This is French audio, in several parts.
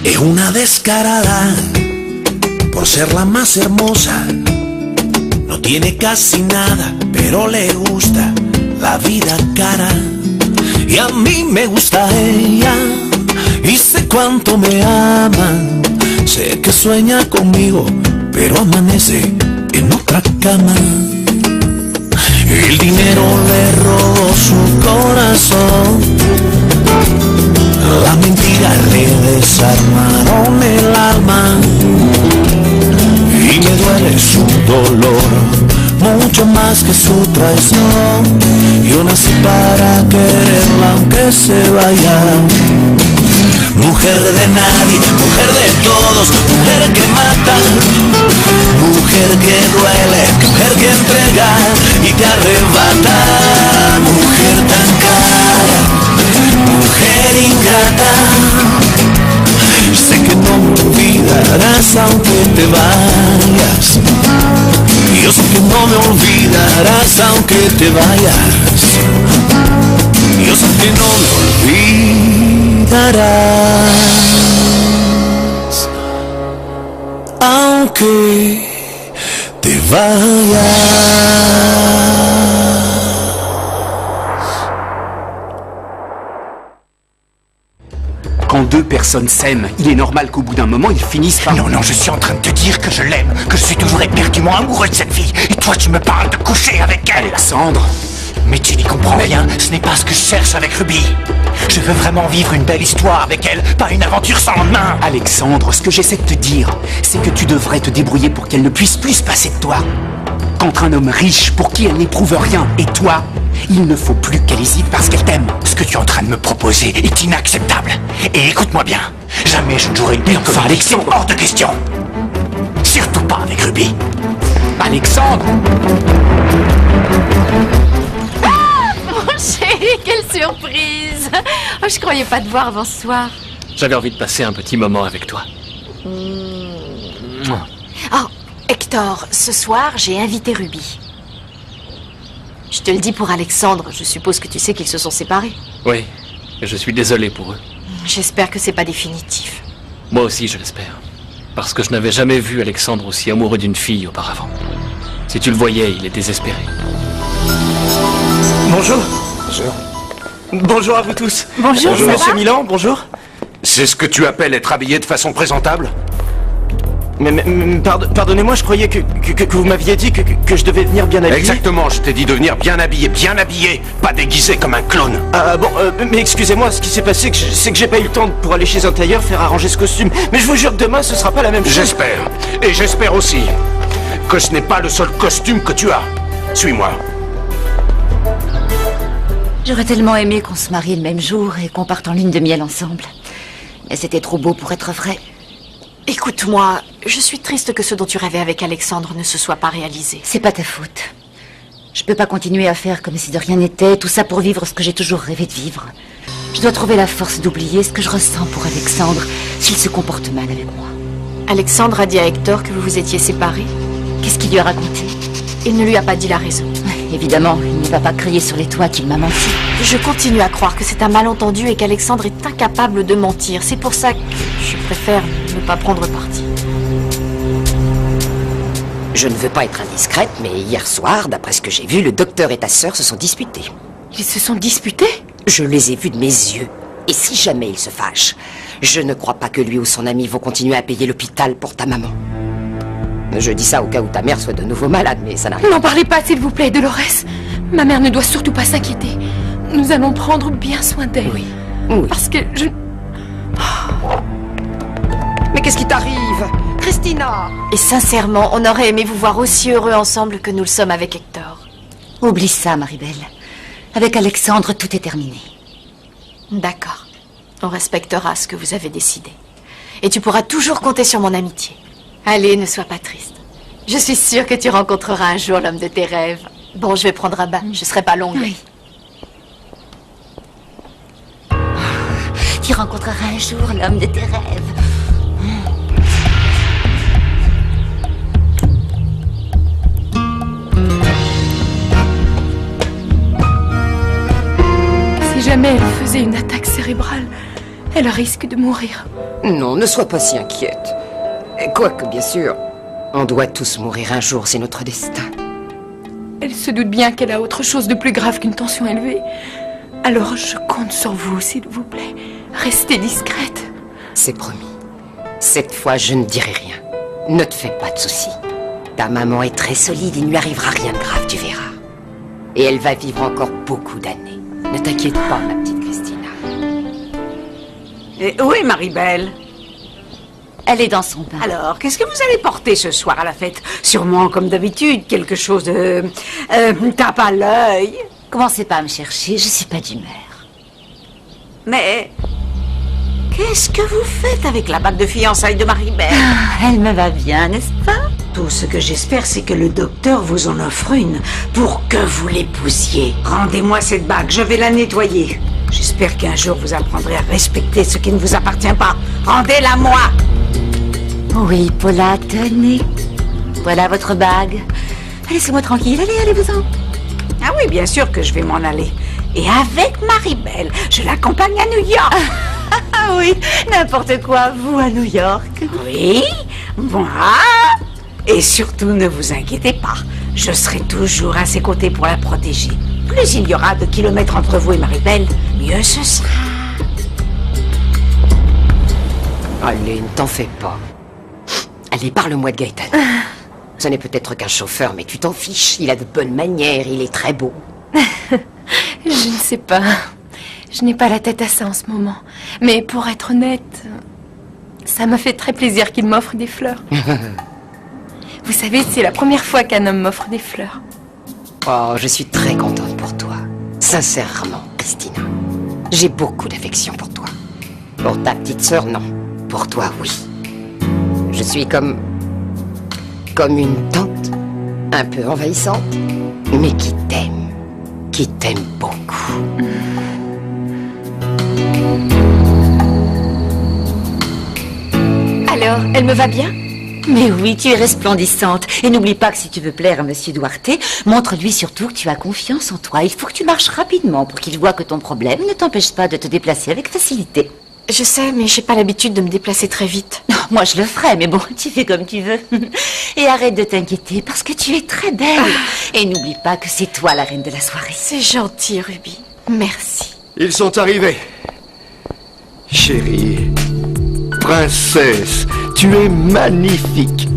Es una descarada por ser la más hermosa. No tiene casi nada, pero le gusta la vida cara. Y a mí me gusta ella, y sé cuánto me ama. Sé que sueña conmigo, pero amanece en otra cama. El dinero le robó su corazón, la mentira le desarmaron el alma. Y me duele su dolor, mucho más que su traición. Yo nací para quererla aunque se vaya. Mujer de nadie, mujer de todos, mujer que mata, mujer que duele, mujer que entrega y te arrebata. Mujer tan cara, mujer ingrata. Sé que no me olvidarás aunque te vayas. Yo sé que no me olvidarás aunque te vayas. Yo sé que no me olvidarás aunque te vayas. Quand deux personnes s'aiment, il est normal qu'au bout d'un moment, ils finissent par... Non, je suis en train de te dire que je l'aime, que je suis toujours éperdument amoureux de cette fille. Et toi, tu me parles de coucher avec elle. Alexandre. Mais tu n'y comprends rien, ce n'est pas ce que je cherche avec Ruby. Je veux vraiment vivre une belle histoire avec elle, pas une aventure sans lendemain. Alexandre, ce que j'essaie de te dire, c'est que tu devrais te débrouiller pour qu'elle ne puisse plus se passer de toi. Contre un homme riche pour qui elle n'éprouve rien. Et toi, il ne faut plus qu'elle hésite parce qu'elle t'aime. Ce que tu es en train de me proposer est inacceptable. Et écoute-moi bien, jamais je ne jouerai une pire comme Alexandre. Hors de question. Surtout pas avec Ruby. Alexandre! Mon chéri, quelle surprise! Oh, je croyais pas te voir avant ce soir. J'avais envie de passer un petit moment avec toi. Oh, Hector, ce soir, j'ai invité Ruby. Je te le dis pour Alexandre, je suppose que tu sais qu'ils se sont séparés. Oui, et je suis désolé pour eux. J'espère que c'est pas définitif. Moi aussi, je l'espère. Parce que je n'avais jamais vu Alexandre aussi amoureux d'une fille auparavant. Si tu le voyais, il est désespéré. Bonjour. Bonjour. Bonjour à vous tous. Bonjour, ça Monsieur va Milan, bonjour. C'est ce que tu appelles être habillé de façon présentable? Mais pardonnez-moi, je croyais que vous m'aviez dit que je devais venir bien habillé. Exactement, je t'ai dit de venir bien habillé, pas déguisé comme un clone. Ah bon, mais excusez-moi, ce qui s'est passé, c'est que j'ai pas eu le temps pour aller chez un tailleur faire arranger ce costume. Mais je vous jure que demain, ce sera pas la même chose. J'espère. Et j'espère aussi que ce n'est pas le seul costume que tu as. Suis-moi. J'aurais tellement aimé qu'on se marie le même jour et qu'on parte en lune de miel ensemble. Mais c'était trop beau pour être vrai. Écoute-moi, je suis triste que ce dont tu rêvais avec Alexandre ne se soit pas réalisé. C'est pas ta faute. Je peux pas continuer à faire comme si de rien n'était, tout ça pour vivre ce que j'ai toujours rêvé de vivre. Je dois trouver la force d'oublier ce que je ressens pour Alexandre s'il se comporte mal avec moi. Alexandre a dit à Hector que vous vous étiez séparés. Qu'est-ce qu'il lui a raconté? Il ne lui a pas dit la raison. Évidemment, il ne va pas crier sur les toits qu'il m'a menti. Je continue à croire que c'est un malentendu et qu'Alexandre est incapable de mentir. C'est pour ça que je préfère ne pas prendre parti. Je ne veux pas être indiscrète, mais hier soir, d'après ce que j'ai vu, le docteur et ta sœur se sont disputés. Ils se sont disputés? Je les ai vus de mes yeux. Et si jamais ils se fâchent, je ne crois pas que lui ou son ami vont continuer à payer l'hôpital pour ta maman. Je dis ça au cas où ta mère soit de nouveau malade, mais ça n'arrive pas. N'en parlez pas, s'il vous plaît, Dolores. Ma mère ne doit surtout pas s'inquiéter. Nous allons prendre bien soin d'elle. Oui. Parce que je... Mais qu'est-ce qui t'arrive, Christina? Et sincèrement, on aurait aimé vous voir aussi heureux ensemble que nous le sommes avec Hector. Oublie ça, Maribel. Avec Alexandre, tout est terminé. D'accord. On respectera ce que vous avez décidé. Et tu pourras toujours compter sur mon amitié. Allez, ne sois pas triste. Je suis sûre que tu rencontreras un jour l'homme de tes rêves. Bon, je vais prendre un bain. Je serai pas longue. Oui. Tu rencontreras un jour l'homme de tes rêves. Si jamais elle faisait une attaque cérébrale, elle risque de mourir. Non, ne sois pas si inquiète. Quoique, bien sûr, on doit tous mourir un jour, c'est notre destin. Elle se doute bien qu'elle a autre chose de plus grave qu'une tension élevée. Alors je compte sur vous, s'il vous plaît. Restez discrète. C'est promis. Cette fois, je ne dirai rien. Ne te fais pas de soucis. Ta maman est très solide, il ne lui arrivera rien de grave, tu verras. Et elle va vivre encore beaucoup d'années. Ne t'inquiète pas, ma petite Christina. Et où est Marie-Belle? Elle est dans son bain. Alors, qu'est-ce que vous allez porter ce soir à la fête? Sûrement, comme d'habitude, quelque chose de... tape à l'œil. Commencez pas à me chercher, je suis pas d'humeur. Mais... qu'est-ce que vous faites avec la bague de fiançailles de Marie-Belle? Elle me va bien, n'est-ce pas? Tout ce que j'espère, c'est que le docteur vous en offre une pour que vous l'épousiez. Rendez-moi cette bague, je vais la nettoyer. J'espère qu'un jour vous apprendrez à respecter ce qui ne vous appartient pas. Rendez-la-moi! Oui, Paula, tenez. Voilà votre bague. Laissez-moi tranquille, allez-vous-en. Ah oui, bien sûr que je vais m'en aller. Et avec Marie-Belle, je l'accompagne à New York. Ah oui, n'importe quoi, vous à New York. Oui, moi. Et surtout, ne vous inquiétez pas. Je serai toujours à ses côtés pour la protéger. Plus il y aura de kilomètres entre vous et Marie-Belle, mieux ce sera. Allez, ne t'en fais pas. Allez, parle-moi de Gaëtan. Ce n'est peut-être qu'un chauffeur, mais tu t'en fiches. Il a de bonnes manières, il est très beau. Je ne sais pas. Je n'ai pas la tête à ça en ce moment. Mais pour être honnête, ça m'a fait très plaisir qu'il m'offre des fleurs. Vous savez, c'est la première fois qu'un homme m'offre des fleurs. Oh, je suis très contente pour toi. Sincèrement, Christina. J'ai beaucoup d'affection pour toi. Pour ta petite sœur, non. Pour toi, oui. Je suis comme une tante, un peu envahissante, mais qui t'aime beaucoup. Alors, elle me va bien? Mais oui, tu es resplendissante. Et n'oublie pas que si tu veux plaire à Monsieur Duarte, montre-lui surtout que tu as confiance en toi. Il faut que tu marches rapidement pour qu'il voie que ton problème ne t'empêche pas de te déplacer avec facilité. Je sais, mais j'ai pas l'habitude de me déplacer très vite. Moi, je le ferais, mais bon, tu fais comme tu veux. Et arrête de t'inquiéter, parce que tu es très belle. Et n'oublie pas que c'est toi la reine de la soirée. C'est gentil, Ruby. Merci. Ils sont arrivés. Chérie, princesse, tu es magnifique.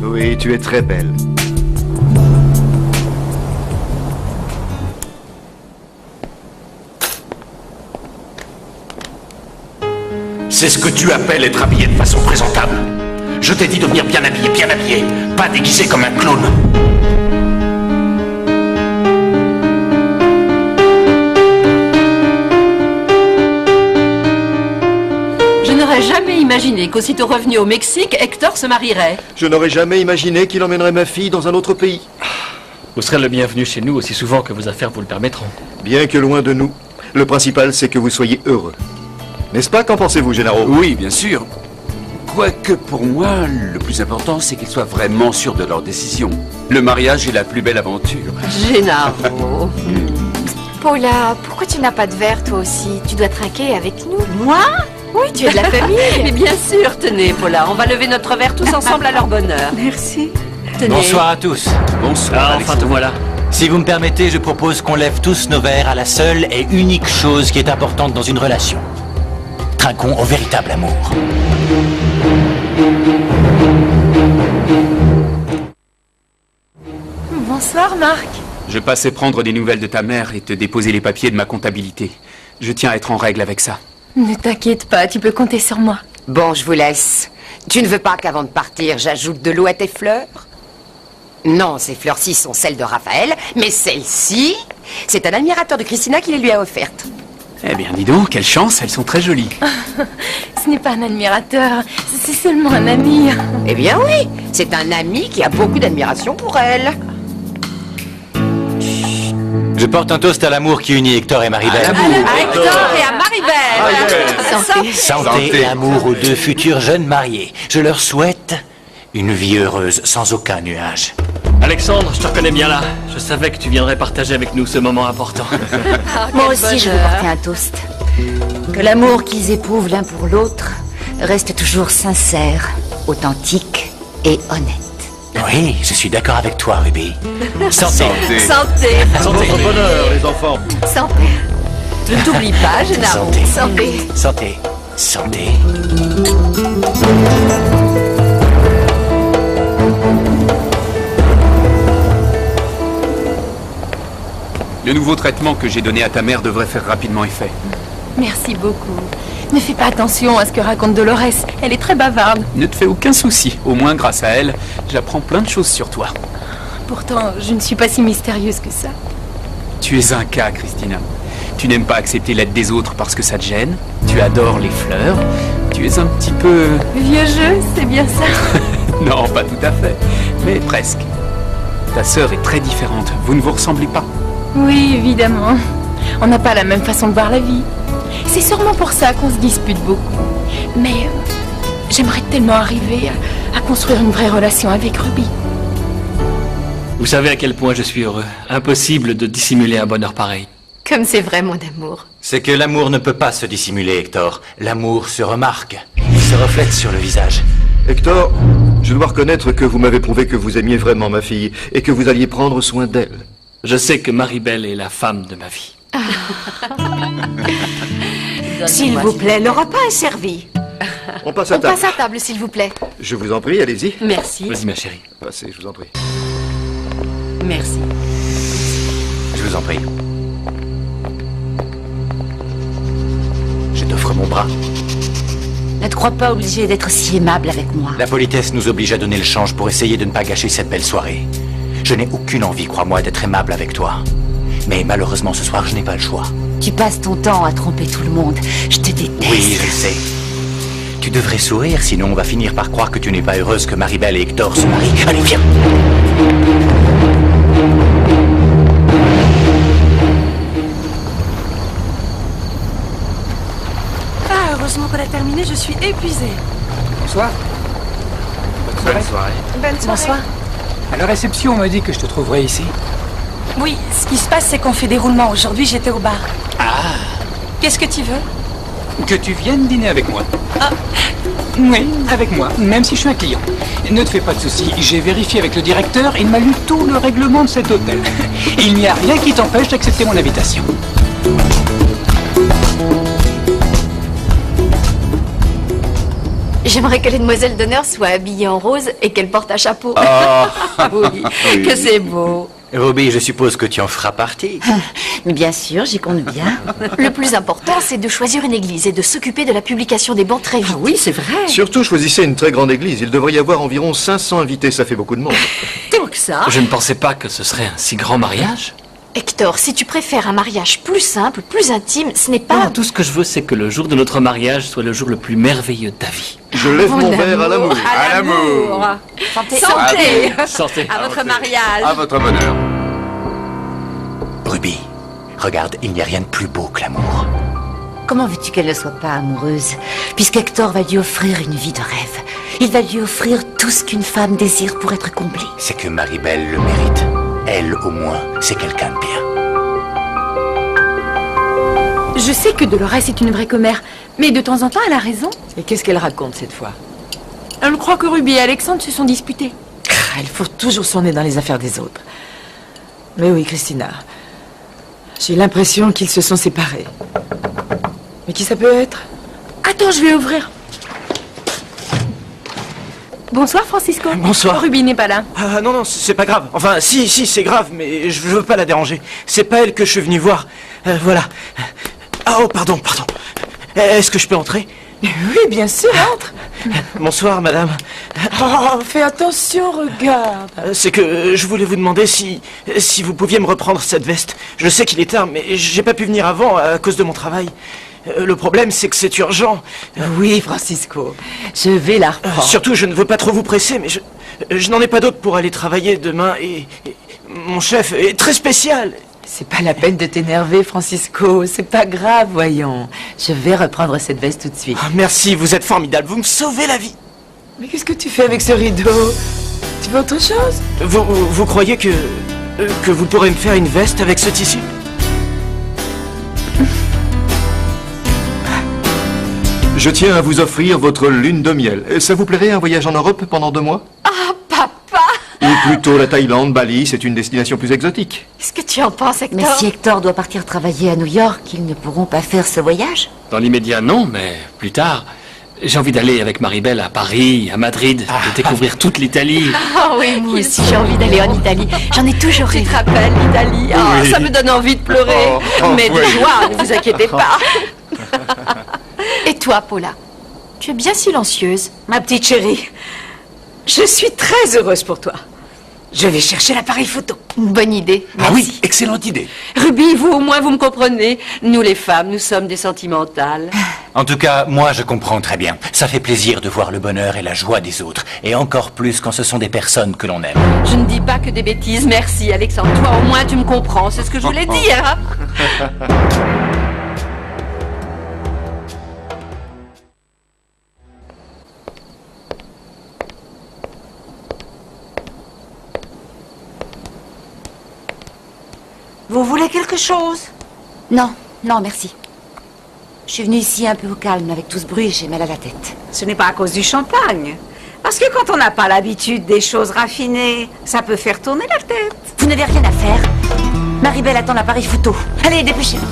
Oui, tu es très belle. C'est ce que tu appelles être habillé de façon présentable. Je t'ai dit de venir bien habillé, pas déguisé comme un clown. Je n'aurais jamais imaginé qu'aussitôt revenu au Mexique, Hector se marierait. Je n'aurais jamais imaginé qu'il emmènerait ma fille dans un autre pays. Vous serez le bienvenu chez nous aussi souvent que vos affaires vous le permettront. Bien que loin de nous, le principal c'est que vous soyez heureux. N'est-ce pas? Qu'en pensez-vous, Gennaro? Oui, bien sûr. Quoique pour moi, le plus important, c'est qu'ils soient vraiment sûrs de leur décision. Le mariage est la plus belle aventure. Gennaro. Paula, pourquoi tu n'as pas de verre, toi aussi? Tu dois trinquer avec nous. Moi? Oui, tu es de la famille. Mais bien sûr, tenez, Paula, on va lever notre verre tous ensemble à leur bonheur. Merci. Tenez. Bonsoir à tous. Bonsoir. Ah, enfin te voilà. Si vous me permettez, je propose qu'on lève tous nos verres à la seule et unique chose qui est importante dans une relation. Trinquons au véritable amour. Bonsoir, Marc. Je passais prendre des nouvelles de ta mère et te déposer les papiers de ma comptabilité. Je tiens à être en règle avec ça. Ne t'inquiète pas, tu peux compter sur moi. Bon, je vous laisse. Tu ne veux pas qu'avant de partir, j'ajoute de l'eau à tes fleurs? Non, ces fleurs-ci sont celles de Raphaël, mais celles-ci, c'est un admirateur de Christina qui les lui a offertes. Eh bien, dis donc, quelle chance, elles sont très jolies. Ce n'est pas un admirateur, c'est seulement un ami. Eh bien oui, c'est un ami qui a beaucoup d'admiration pour elle. Je porte un toast à l'amour qui unit Hector et Marie-Belle. À Hector et à Marie-Belle. Santé. Santé et amour aux deux futurs jeunes mariés. Je leur souhaite une vie heureuse sans aucun nuage. Allez. Alexandre, je te reconnais bien là. Je savais que tu viendrais partager avec nous ce moment important. Moi aussi, je veux porter un toast. Que l'amour qu'ils éprouvent l'un pour l'autre reste toujours sincère, authentique et honnête. Oui, je suis d'accord avec toi, Ruby. Santé. Santé. Santé. Votre bonheur, les enfants. Santé. Ne t'oublie pas, jeune amour. Santé. Santé. Santé. Le nouveau traitement que j'ai donné à ta mère devrait faire rapidement effet. Merci beaucoup. Ne fais pas attention à ce que raconte Dolores. Elle est très bavarde. Ne te fais aucun souci. Au moins, grâce à elle, j'apprends plein de choses sur toi. Pourtant, je ne suis pas si mystérieuse que ça. Tu es un cas, Christina. Tu n'aimes pas accepter l'aide des autres parce que ça te gêne. Tu adores les fleurs. Tu es un petit peu... Vieux jeu, c'est bien ça. Non, pas tout à fait. Mais presque. Ta sœur est très différente. Vous ne vous ressemblez pas. Oui, évidemment. On n'a pas la même façon de voir la vie. C'est sûrement pour ça qu'on se dispute beaucoup. Mais j'aimerais tellement arriver à construire une vraie relation avec Ruby. Vous savez à quel point je suis heureux. Impossible de dissimuler un bonheur pareil. Comme c'est vrai, mon amour. C'est que l'amour ne peut pas se dissimuler, Hector. L'amour se remarque. Il se reflète sur le visage. Hector, je dois reconnaître que vous m'avez prouvé que vous aimiez vraiment ma fille et que vous alliez prendre soin d'elle. Je sais que Maribel est la femme de ma vie. S'il vous plaît, le repas est servi. On passe à On table. passe à table, s'il vous plaît. Je vous en prie, allez-y. Merci. Vas-y, ma chérie. Passez, je vous en prie. Merci. Je vous en prie. Je t'offre mon bras. Ne te crois pas obligé d'être si aimable avec moi. La politesse nous oblige à donner le change pour essayer de ne pas gâcher cette belle soirée. Je n'ai aucune envie, crois-moi, d'être aimable avec toi. Mais malheureusement, ce soir, je n'ai pas le choix. Tu passes ton temps à tromper tout le monde. Je te déteste. Oui, je le sais. Tu devrais sourire, sinon on va finir par croire que tu n'es pas heureuse que Maribel et Hector se marient. Allez, viens. Ah, heureusement qu'on a terminé, je suis épuisée. Bonsoir. Bonne soirée. Bonne soirée. Bonsoir. À la réception, on m'a dit que je te trouverais ici. Oui, ce qui se passe, c'est qu'on fait des roulements. Aujourd'hui, j'étais au bar. Ah. Qu'est-ce que tu veux? Que tu viennes dîner avec moi. Ah. Oui, avec moi, même si je suis un client. Ne te fais pas de soucis, j'ai vérifié avec le directeur, il m'a lu tout le règlement de cet hôtel. Il n'y a rien qui t'empêche d'accepter mon invitation. J'aimerais que les demoiselles d'honneur soient habillées en rose et qu'elles portent un chapeau. Oui, que c'est beau. Ruby, je suppose que tu en feras partie. Mais bien sûr, j'y compte bien. Le plus important, c'est de choisir une église et de s'occuper de la publication des bans très vite. Oui, c'est vrai. Surtout, choisissez une très grande église. Il devrait y avoir environ 500 invités, ça fait beaucoup de monde. Tant que ça. Je ne pensais pas que ce serait un si grand mariage. Hector, si tu préfères un mariage plus simple, plus intime, ce n'est pas... Non, tout ce que je veux, c'est que le jour de notre mariage soit le jour le plus merveilleux de ta vie. Je lève mon verre à l'amour. À l'amour. Santé. Santé. Santé. À votre mariage. À votre bonheur. Ruby, regarde, il n'y a rien de plus beau que l'amour. Comment veux-tu qu'elle ne soit pas amoureuse, puisqu'Hector va lui offrir une vie de rêve. Il va lui offrir tout ce qu'une femme désire pour être comblée. C'est que Maribel le mérite. Elle, au moins, c'est quelqu'un de bien. Je sais que Dolores est une vraie commère, mais de temps en temps, elle a raison. Et qu'est-ce qu'elle raconte cette fois? Elle croit que Ruby et Alexandre se sont disputés. Elle fourre toujours son nez dans les affaires des autres. Mais oui, Christina. J'ai l'impression qu'ils se sont séparés. Mais qui ça peut être? Attends, je vais ouvrir. Bonsoir, Francisco. Bonsoir. Ruby n'est pas là. Ah non, non, c'est pas grave. Enfin, si, c'est grave, mais je veux pas la déranger. C'est pas elle que je suis venu voir. Voilà. Ah, oh, pardon. Est-ce que je peux entrer? Oui, bien sûr, entre. Bonsoir, madame. Oh, fais attention, regarde. C'est que je voulais vous demander si vous pouviez me reprendre cette veste. Je sais qu'il est tard, mais j'ai pas pu venir avant à cause de mon travail. Le problème, c'est que c'est urgent. Oui, Francisco, je vais la reprendre. Surtout, je ne veux pas trop vous presser, mais je n'en ai pas d'autre pour aller travailler demain et mon chef est très spécial. C'est pas la peine de t'énerver, Francisco. C'est pas grave, voyons. Je vais reprendre cette veste tout de suite. Ah, merci, vous êtes formidable. Vous me sauvez la vie. Mais qu'est-ce que tu fais avec ce rideau? Tu veux autre chose? Vous croyez que vous pourrez me faire une veste avec ce tissu? Je tiens à vous offrir votre lune de miel. Ça vous plairait un voyage en Europe pendant 2 mois? Ah, papa! Ou plutôt la Thaïlande, Bali, c'est une destination plus exotique. Qu'est-ce que tu en penses, Hector? Mais si Hector doit partir travailler à New York, ils ne pourront pas faire ce voyage? Dans l'immédiat, non, mais plus tard. J'ai envie d'aller avec Maribel à Paris, à Madrid, de découvrir toute l'Italie. Ah oui, moi aussi j'ai envie d'aller en Italie. J'en ai toujours rêvé. Tu te rappelles l'Italie? Ah, Oui. ça me donne envie de pleurer. Mais de joie, ne vous inquiétez pas. Et toi, Paula? Tu es bien silencieuse. Ma petite chérie, je suis très heureuse pour toi. Je vais chercher l'appareil photo. Bonne idée. Ah oui, excellente idée. Ruby, vous au moins vous me comprenez. Nous les femmes, nous sommes des sentimentales. En tout cas, moi je comprends très bien. Ça fait plaisir de voir le bonheur et la joie des autres. Et encore plus quand ce sont des personnes que l'on aime. Je ne dis pas que des bêtises, merci Alexandre. Toi au moins tu me comprends, c'est ce que je voulais dire. Vous voulez quelque chose? Non, non, merci. Je suis venue ici un peu au calme. Avec tout ce bruit, j'ai mal à la tête. Ce n'est pas à cause du champagne. Parce que quand on n'a pas l'habitude des choses raffinées, ça peut faire tourner la tête. Vous n'avez rien à faire. Maribel attend l'appareil photo. Allez, dépêchez-vous.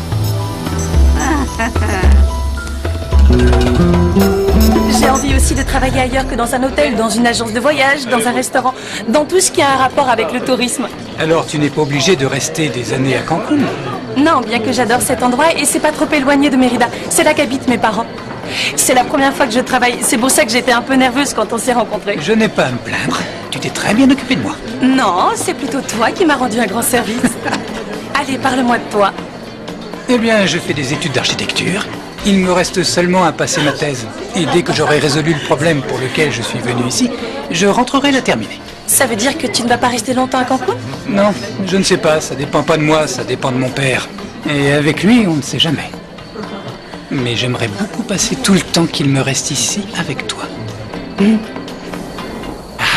J'ai envie aussi de travailler ailleurs que dans un hôtel, dans une agence de voyage, dans un restaurant, dans tout ce qui a un rapport avec le tourisme. Alors tu n'es pas obligé de rester des années à Cancun. Non, bien que j'adore cet endroit et c'est pas trop éloigné de Mérida. C'est là qu'habitent mes parents. C'est la première fois que je travaille. C'est pour ça que j'étais un peu nerveuse quand on s'est rencontrés. Je n'ai pas à me plaindre. Tu t'es très bien occupé de moi. Non, c'est plutôt toi qui m'as rendu un grand service. Allez, parle-moi de toi. Eh bien, je fais des études d'architecture. Il me reste seulement à passer ma thèse. Et dès que j'aurai résolu le problème pour lequel je suis venu ici, je rentrerai la terminer. Ça veut dire que tu ne vas pas rester longtemps à Cancun? Non, je ne sais pas. Ça dépend pas de moi, ça dépend de mon père. Et avec lui, on ne sait jamais. Mais j'aimerais beaucoup passer tout le temps qu'il me reste ici avec toi.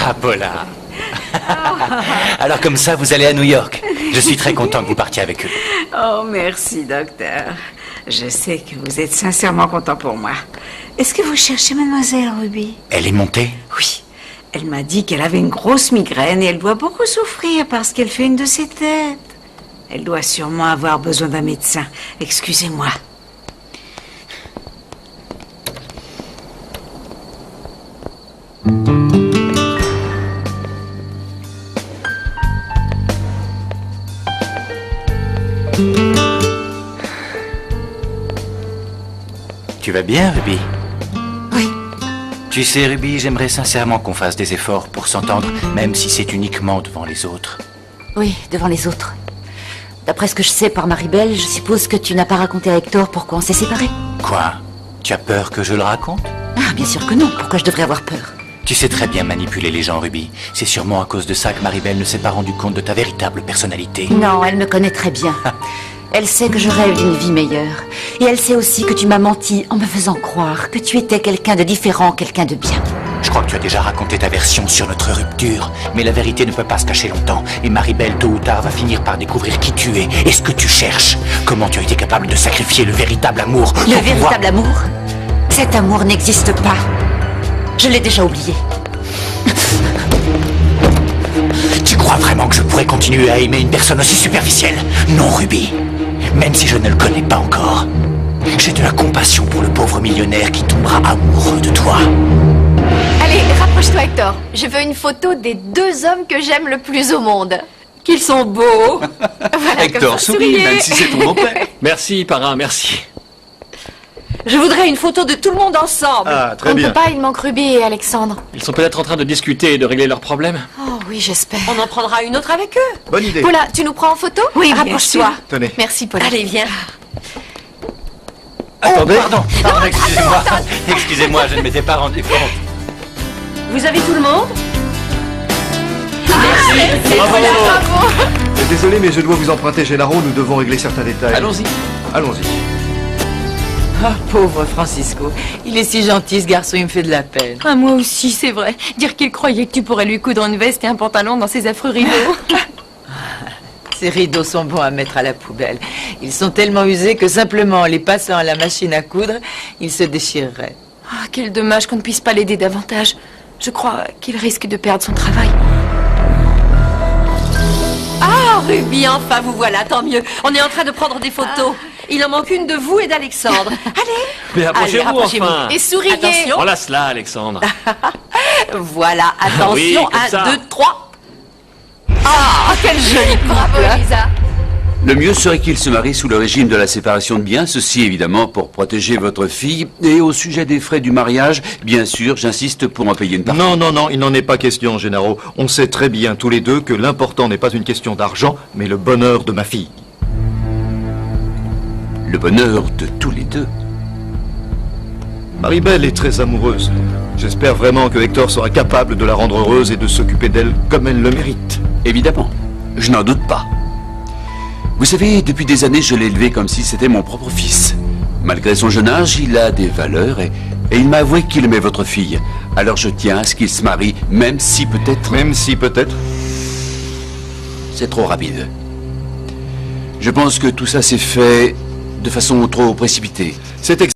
Ah, Paula. Alors comme ça, vous allez à New York. Je suis très content que vous partiez avec eux. Oh, merci, docteur. Je sais que vous êtes sincèrement content pour moi. Est-ce que vous cherchez mademoiselle Ruby? Elle est montée? Oui. Elle m'a dit qu'elle avait une grosse migraine et elle doit beaucoup souffrir parce qu'elle fait une de ses têtes. Elle doit sûrement avoir besoin d'un médecin. Excusez-moi. Tu vas bien, Ruby? Oui. Tu sais, Ruby, j'aimerais sincèrement qu'on fasse des efforts pour s'entendre, même si c'est uniquement devant les autres. Oui, devant les autres. D'après ce que je sais par Maribel, je suppose que tu n'as pas raconté à Hector pourquoi on s'est séparés. Quoi? Tu as peur que je le raconte? Ah, bien sûr que non. Pourquoi je devrais avoir peur? Tu sais très bien manipuler les gens, Ruby. C'est sûrement à cause de ça que Maribel ne s'est pas rendu compte de ta véritable personnalité. Non, elle me connaît très bien. Elle sait que je rêve d'une vie meilleure. Et elle sait aussi que tu m'as menti en me faisant croire que tu étais quelqu'un de différent, quelqu'un de bien. Je crois que tu as déjà raconté ta version sur notre rupture. Mais la vérité ne peut pas se cacher longtemps. Et Maribel, tôt ou tard, va finir par découvrir qui tu es et ce que tu cherches. Comment tu as été capable de sacrifier le véritable amour. Le véritable amour? Cet amour n'existe pas. Je l'ai déjà oublié. Tu crois vraiment que je pourrais continuer à aimer une personne aussi superficielle? Non, Ruby. Même si je ne le connais pas encore. J'ai de la compassion pour le pauvre millionnaire qui tombera amoureux de toi. Allez, rapproche-toi, Hector. Je veux une photo des 2 hommes que j'aime le plus au monde. Qu'ils sont beaux. Voilà, Hector, souris, même si c'est ton beau-père. Merci, parrain, merci. Je voudrais une photo de tout le monde ensemble. Ah, très On ne bien. peut pas, il manque Ruby et Alexandre. Ils sont peut-être en train de discuter et de régler leurs problèmes. Oh oui, j'espère. On en prendra une autre avec eux. Bonne idée. Paula, tu nous prends en photo? Oui, bien rapproche-toi. sûr. Tenez. Merci, Paula. Allez, viens. Attendez. Pardon, excusez-moi. Excusez-moi, je ne m'étais pas rendu compte. Vous avez tout le monde? Bravo. Désolé, mais je dois vous emprunter Gennaro. Nous devons régler certains détails. Allons-y. Allons-y. Ah, pauvre Francisco. Il est si gentil, ce garçon, il me fait de la peine. Ah, moi aussi, c'est vrai. Dire qu'il croyait que tu pourrais lui coudre une veste et un pantalon dans ses affreux rideaux. Ces rideaux sont bons à mettre à la poubelle. Ils sont tellement usés que simplement en les passant à la machine à coudre, ils se déchireraient. Ah, quel dommage qu'on ne puisse pas l'aider davantage. Je crois qu'il risque de perdre son travail. Ah, Ruby, enfin vous voilà, tant mieux. On est en train de prendre des photos. Il en manque une de vous et d'Alexandre. Allez. Mais approchez-vous, rapprochez-vous. enfin. Et souriez. Attention. Voilà cela, Alexandre. Voilà, attention. Oui, comme 1, ça. 2, 3. Ah, quel joli Bravo, couple. Elisa. Le mieux serait qu'il se marie sous le régime de la séparation de biens, ceci évidemment pour protéger votre fille. Et au sujet des frais du mariage, bien sûr, j'insiste pour en payer une partie. Non, non, non, il n'en est pas question, Gennaro. On sait très bien tous les deux que l'important n'est pas une question d'argent, mais le bonheur de ma fille. Le bonheur de tous les deux. Maribel est très amoureuse. J'espère vraiment que Hector sera capable de la rendre heureuse et de s'occuper d'elle comme elle le mérite. Évidemment, je n'en doute pas. Vous savez, depuis des années, je l'ai élevé comme si c'était mon propre fils. Malgré son jeune âge, il a des valeurs et il m'a avoué qu'il aimait votre fille. Alors je tiens à ce qu'il se marie, même si peut-être... Même si peut-être... C'est trop rapide. Je pense que tout ça s'est fait de façon trop précipitée. C'est